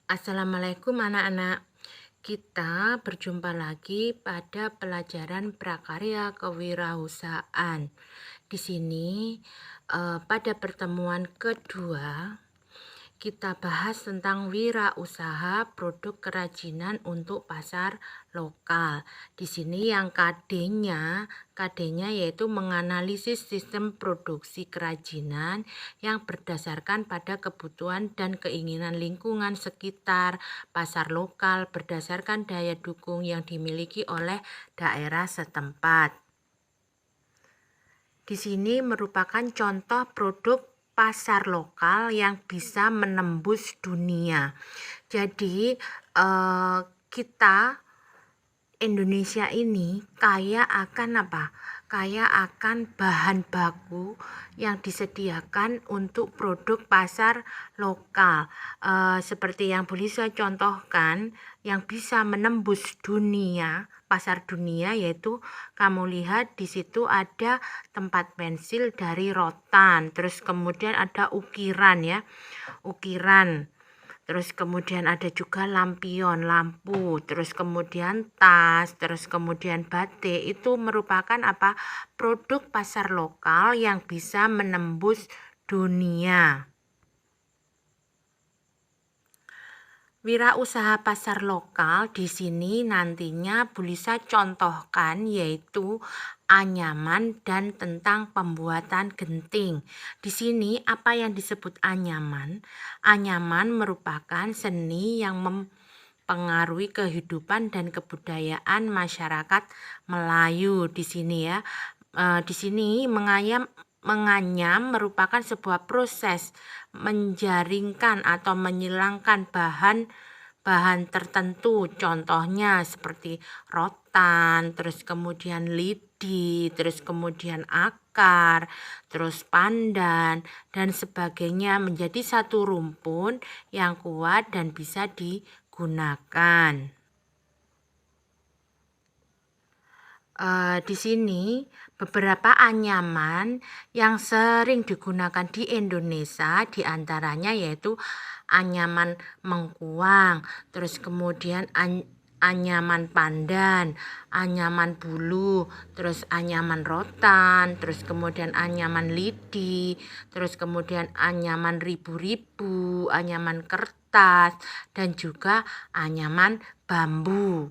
Assalamualaikum anak-anak. Kita berjumpa lagi pada pelajaran prakarya kewirausahaan. Di sini pada pertemuan kedua kita bahas tentang wirausaha produk kerajinan untuk pasar lokal. Di sini yang KD-nya yaitu menganalisis sistem produksi kerajinan yang berdasarkan pada kebutuhan dan keinginan lingkungan sekitar pasar lokal berdasarkan daya dukung yang dimiliki oleh daerah setempat. Di sini merupakan contoh produk pasar lokal yang bisa menembus dunia. Jadi kita Indonesia ini kaya akan apa? Kaya akan bahan baku yang disediakan untuk produk pasar lokal. Seperti yang bisa contohkan yang bisa menembus dunia, pasar dunia, yaitu kamu lihat di situ ada tempat pensil dari rotan, terus kemudian ada ukiran ya, ukiran. Terus kemudian ada juga lampion, lampu, terus kemudian tas, terus kemudian batik. Itu merupakan apa? Produk pasar lokal yang bisa menembus dunia. Wirausaha pasar lokal di sini nantinya bisa contohkan yaitu anyaman dan tentang pembuatan genting. Di sini apa yang disebut anyaman? Anyaman merupakan seni yang mempengaruhi kehidupan dan kebudayaan masyarakat Melayu di sini ya. Di sini menganyam merupakan sebuah proses menjaringkan atau menyilangkan bahan tertentu, contohnya seperti rotan, terus kemudian lidi, terus kemudian akar, terus pandan dan sebagainya menjadi satu rumpun yang kuat dan bisa digunakan. Di sini beberapa anyaman yang sering digunakan di Indonesia diantaranya yaitu anyaman mengkuang, terus kemudian anyaman pandan, anyaman bulu, terus anyaman rotan, terus kemudian anyaman lidi, terus kemudian anyaman ribu-ribu, anyaman kertas, dan juga anyaman bambu.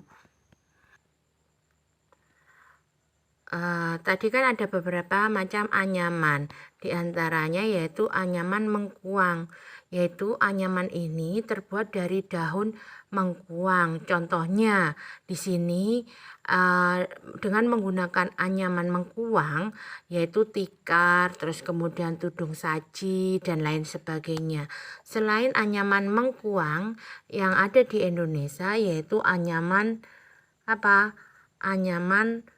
Tadi kan ada beberapa macam anyaman, diantaranya yaitu anyaman mengkuang, yaitu anyaman ini terbuat dari daun mengkuang. Contohnya di sini dengan menggunakan anyaman mengkuang, yaitu tikar, terus kemudian tudung saji dan lain sebagainya. Selain anyaman mengkuang yang ada di Indonesia, yaitu anyaman apa? Anyaman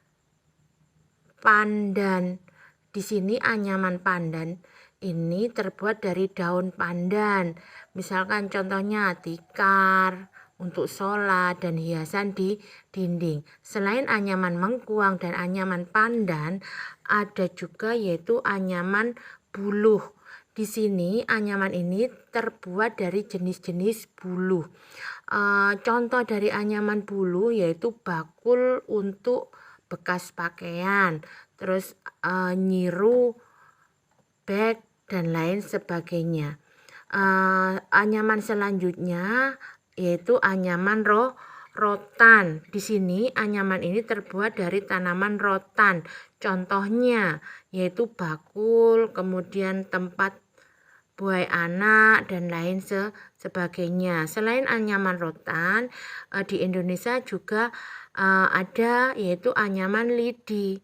pandan. Di sini anyaman pandan ini terbuat dari daun pandan. Misalkan contohnya tikar untuk sholat dan hiasan di dinding. Selain anyaman mengkuang dan anyaman pandan, ada juga yaitu anyaman buluh. Di sini anyaman ini terbuat dari jenis-jenis buluh. Contoh dari anyaman buluh yaitu bakul untuk bekas pakaian, terus nyiru, bag, dan lain sebagainya. Anyaman selanjutnya yaitu anyaman rotan. Di sini anyaman ini terbuat dari tanaman rotan. Contohnya yaitu bakul, kemudian tempat buai anak dan lain sebagainya. Selain anyaman rotan, di Indonesia juga ada yaitu anyaman lidi.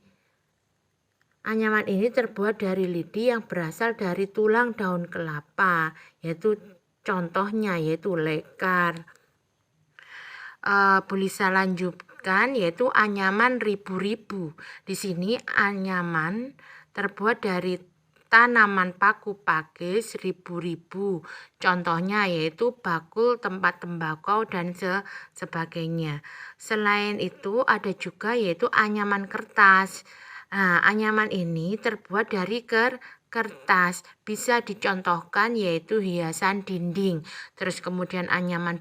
Anyaman ini terbuat dari lidi yang berasal dari tulang daun kelapa, yaitu contohnya yaitu lekar. Bisa lanjutkan yaitu anyaman ribu-ribu. Di sini anyaman terbuat dari tanaman paku pakis ribu-ribu. Contohnya yaitu bakul tempat tembakau dan sebagainya. Selain itu ada juga yaitu anyaman kertas. Anyaman ini terbuat dari kertas. Bisa dicontohkan yaitu hiasan dinding. Terus kemudian anyaman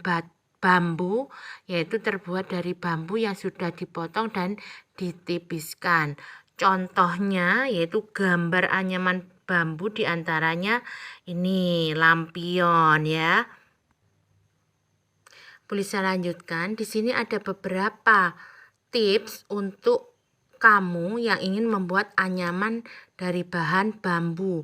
bambu, yaitu terbuat dari bambu yang sudah dipotong dan ditipiskan. Contohnya yaitu gambar anyaman bambu, diantaranya ini lampion ya. Boleh saya lanjutkan? Di sini ada beberapa tips untuk kamu yang ingin membuat anyaman dari bahan bambu.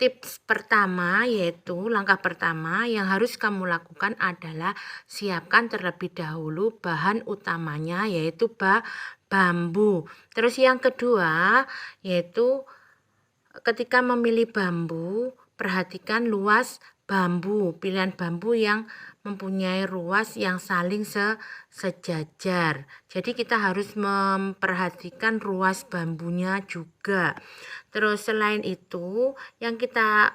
Tips pertama yaitu langkah pertama yang harus kamu lakukan adalah siapkan terlebih dahulu bahan utamanya yaitu bambu. Terus yang kedua yaitu ketika memilih bambu, perhatikan luas bambu, pilihan bambu yang mempunyai ruas yang saling sejajar. Jadi kita harus memperhatikan ruas bambunya juga. Terus selain itu yang kita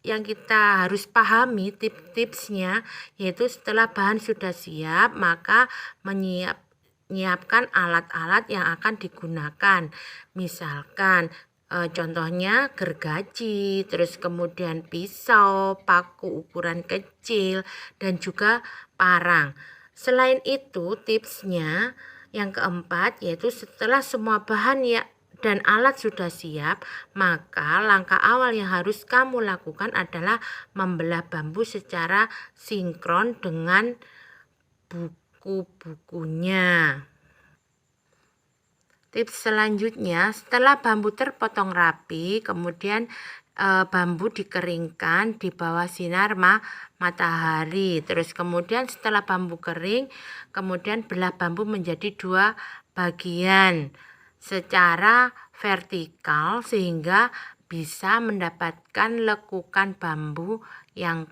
yang kita harus pahami tips-tipsnya yaitu setelah bahan sudah siap maka menyiapkan alat-alat yang akan digunakan. Misalkan contohnya gergaji, terus kemudian pisau, paku ukuran kecil, dan juga parang. Selain itu tipsnya yang keempat yaitu setelah semua bahan dan alat sudah siap, maka langkah awal yang harus kamu lakukan adalah membelah bambu secara sinkron dengan buku-bukunya. Tips selanjutnya, setelah bambu terpotong rapi, kemudian bambu dikeringkan di bawah sinar matahari. Terus kemudian setelah bambu kering, kemudian belah bambu menjadi 2 bagian secara vertikal sehingga bisa mendapatkan lekukan bambu yang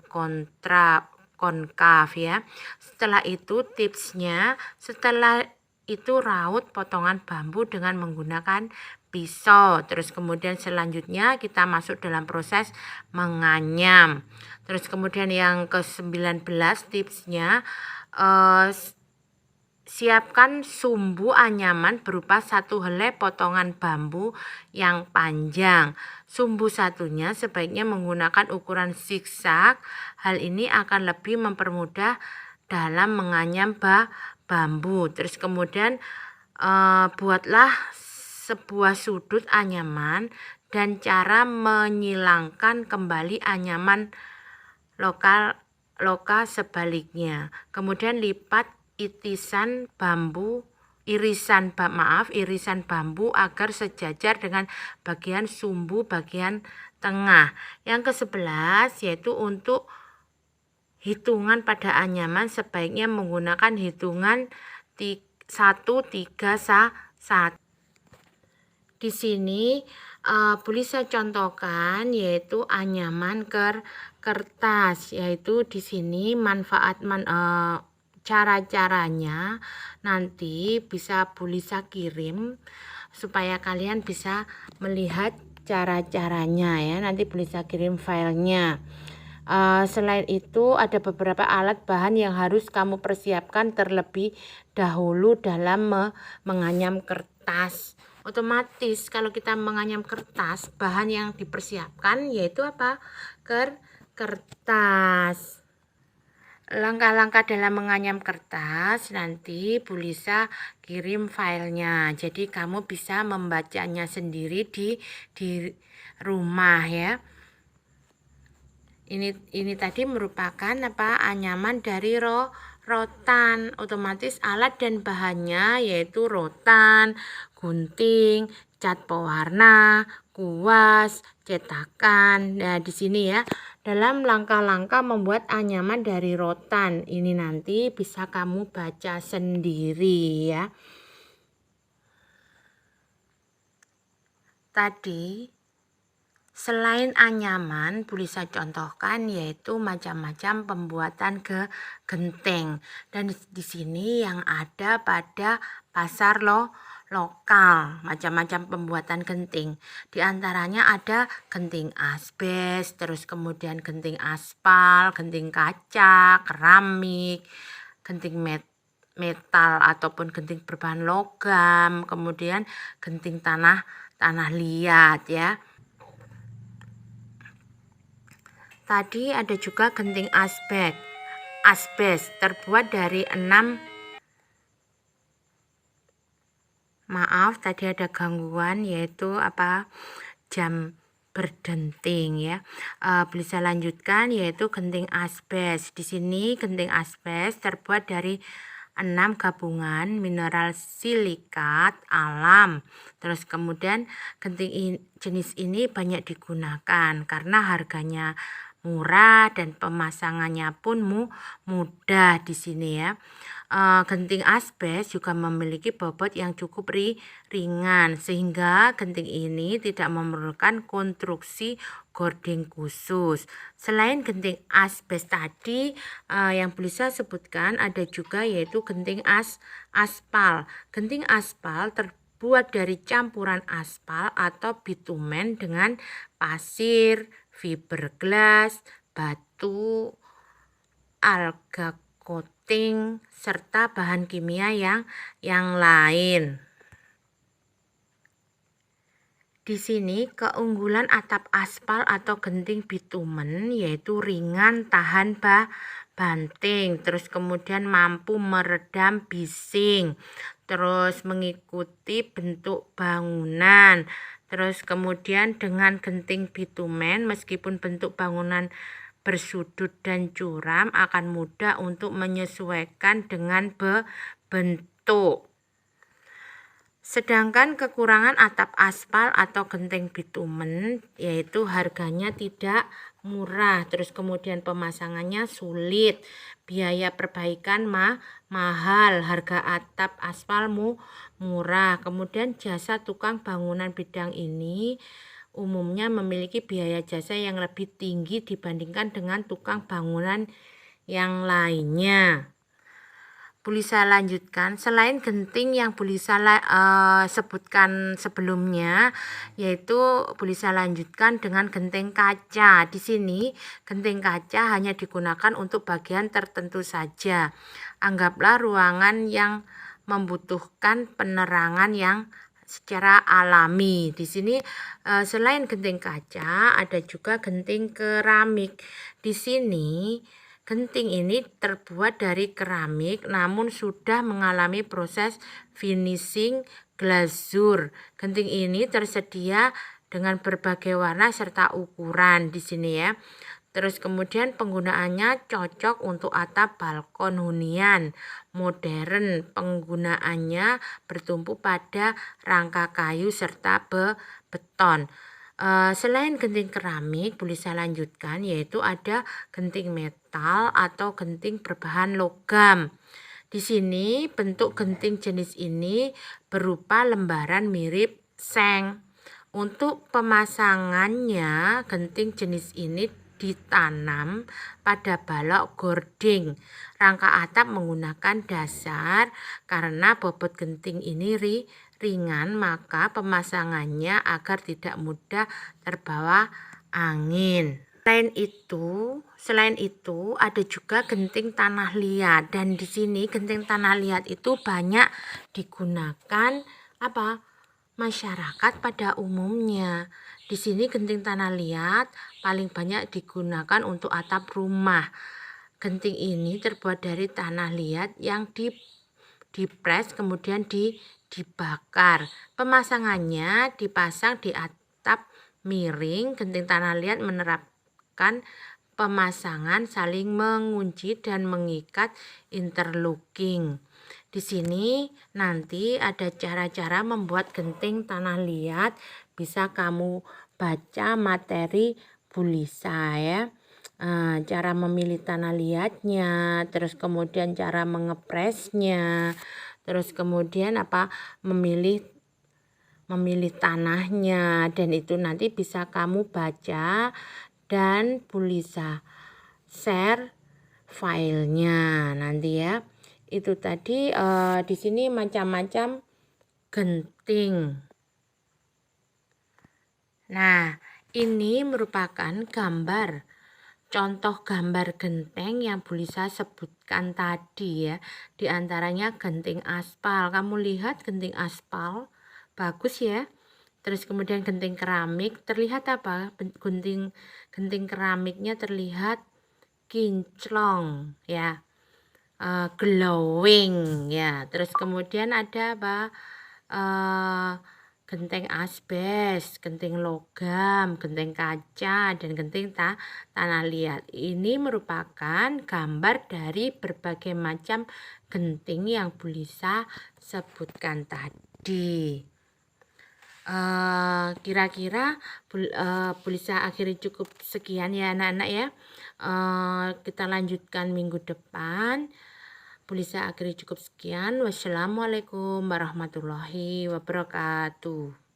konkav ya. Setelah itu tipsnya, setelah itu raut potongan bambu dengan menggunakan pisau. Terus kemudian selanjutnya kita masuk dalam proses menganyam. Terus kemudian yang ke-19 tipsnya, siapkan sumbu anyaman berupa 1 helai potongan bambu yang panjang. Sumbu satunya sebaiknya menggunakan ukuran zigzag. Hal ini akan lebih mempermudah dalam menganyam bambu. Terus kemudian buatlah sebuah sudut anyaman dan cara menyilangkan kembali anyaman loka sebaliknya. Kemudian lipat irisan bambu agar sejajar dengan bagian sumbu bagian tengah. Yang ke-11 yaitu untuk hitungan pada anyaman sebaiknya menggunakan hitungan 1, 3, 1. Di sini boleh saya contohkan yaitu anyaman kertas, yaitu di sini cara-caranya nanti bisa Bulisa kirim supaya kalian bisa melihat cara-caranya ya. Nanti Bulisa kirim filenya. Selain itu ada beberapa alat bahan yang harus kamu persiapkan terlebih dahulu dalam menganyam kertas. Otomatis kalau kita menganyam kertas, bahan yang dipersiapkan yaitu apa? Kertas. Langkah-langkah dalam menganyam kertas nanti Bulisa kirim filenya. Jadi kamu bisa membacanya sendiri di rumah ya. Ini tadi merupakan anyaman dari rotan. Otomatis alat dan bahannya yaitu rotan, gunting, cat pewarna, kuas, cetakan. Nah, di sini ya, dalam langkah-langkah membuat anyaman dari rotan. Ini nanti bisa kamu baca sendiri ya. Tadi selain anyaman, Bulisa contohkan yaitu macam-macam pembuatan genteng. Dan di sini yang ada pada pasar lokal, macam-macam pembuatan genting. Di antaranya ada genting asbes, terus kemudian genting aspal, genting kaca, keramik, genting metal ataupun genting berbahan logam, kemudian genting tanah liat ya. Tadi ada juga genting asbes terbuat dari 6. Maaf, tadi ada gangguan yaitu jam berdenting ya. Bisa lanjutkan yaitu genting asbes. Di sini genting asbes terbuat dari 6 gabungan mineral silikat alam. Terus kemudian genting jenis ini banyak digunakan karena harganya murah dan pemasangannya pun mudah di sini ya. Genting asbes juga memiliki bobot yang cukup ringan sehingga genting ini tidak memerlukan konstruksi gording khusus. Selain genting asbes tadi yang bisa sebutkan ada juga yaitu genting aspal. Genting aspal terbuat dari campuran aspal atau bitumen dengan pasir, fiberglass, batu, alga coating, serta bahan kimia yang lain. Di sini keunggulan atap aspal atau genting bitumen yaitu ringan, tahan banting, terus kemudian mampu meredam bising, terus mengikuti bentuk bangunan. Terus kemudian dengan genting bitumen meskipun bentuk bangunan bersudut dan curam akan mudah untuk menyesuaikan dengan bentuk. Sedangkan kekurangan atap aspal atau genting bitumen yaitu harganya tidak murah, terus kemudian pemasangannya sulit, biaya perbaikan mahal, harga atap aspal murah. Kemudian jasa tukang bangunan bidang ini umumnya memiliki biaya jasa yang lebih tinggi dibandingkan dengan tukang bangunan yang lainnya. Bisa lanjutkan, selain genting yang bisa sebutkan sebelumnya, yaitu bisa lanjutkan dengan genting kaca. Di sini genting kaca hanya digunakan untuk bagian tertentu saja. Anggaplah ruangan yang membutuhkan penerangan yang secara alami. Di sini selain genting kaca ada juga genting keramik. Di sini genting ini terbuat dari keramik namun sudah mengalami proses finishing glazur. Genting ini tersedia dengan berbagai warna serta ukuran di sini ya. Terus kemudian penggunaannya cocok untuk atap balkon hunian modern. Penggunaannya bertumpu pada rangka kayu serta beton. Selain genting keramik, bisa lanjutkan yaitu ada genting metal atau genting berbahan logam. Di sini bentuk genting jenis ini berupa lembaran mirip seng. Untuk pemasangannya, genting jenis ini ditanam pada balok gording. Rangka atap menggunakan dasar karena bobot genting ini ringan, maka pemasangannya agar tidak mudah terbawa angin. Selain itu ada juga genting tanah liat, dan di sini genting tanah liat itu banyak digunakan masyarakat pada umumnya. Di sini genting tanah liat paling banyak digunakan untuk atap rumah. Genting ini terbuat dari tanah liat yang dipres kemudian dibakar. Pemasangannya dipasang di atap miring. Genting tanah liat menerapkan pemasangan saling mengunci dan mengikat interlocking. Di sini nanti ada cara-cara membuat genting tanah liat, bisa kamu baca materi Bu Lisa ya. Cara memilih tanah liatnya, terus kemudian cara mengepresnya, terus kemudian memilih tanahnya, dan itu nanti bisa kamu baca dan Bu Lisa share filenya nanti ya. Itu tadi di sini macam-macam genting. Nah, ini merupakan contoh gambar genteng yang Bu Lisa sebutkan tadi ya. Di antaranya genting aspal. Kamu lihat genting aspal, bagus ya. Terus kemudian genting keramik terlihat apa? Genting keramiknya terlihat kinclong ya, glowing ya. Terus kemudian ada apa? Genteng asbes, genteng logam, genteng kaca, dan genteng tanah liat. Ini merupakan gambar dari berbagai macam genting yang Bu Lisa sebutkan tadi. Kira-kira Bu Lisa akhiri cukup sekian ya anak-anak ya. Kita lanjutkan minggu depan. Bu Lisa akhiri cukup sekian. Wassalamualaikum warahmatullahi wabarakatuh.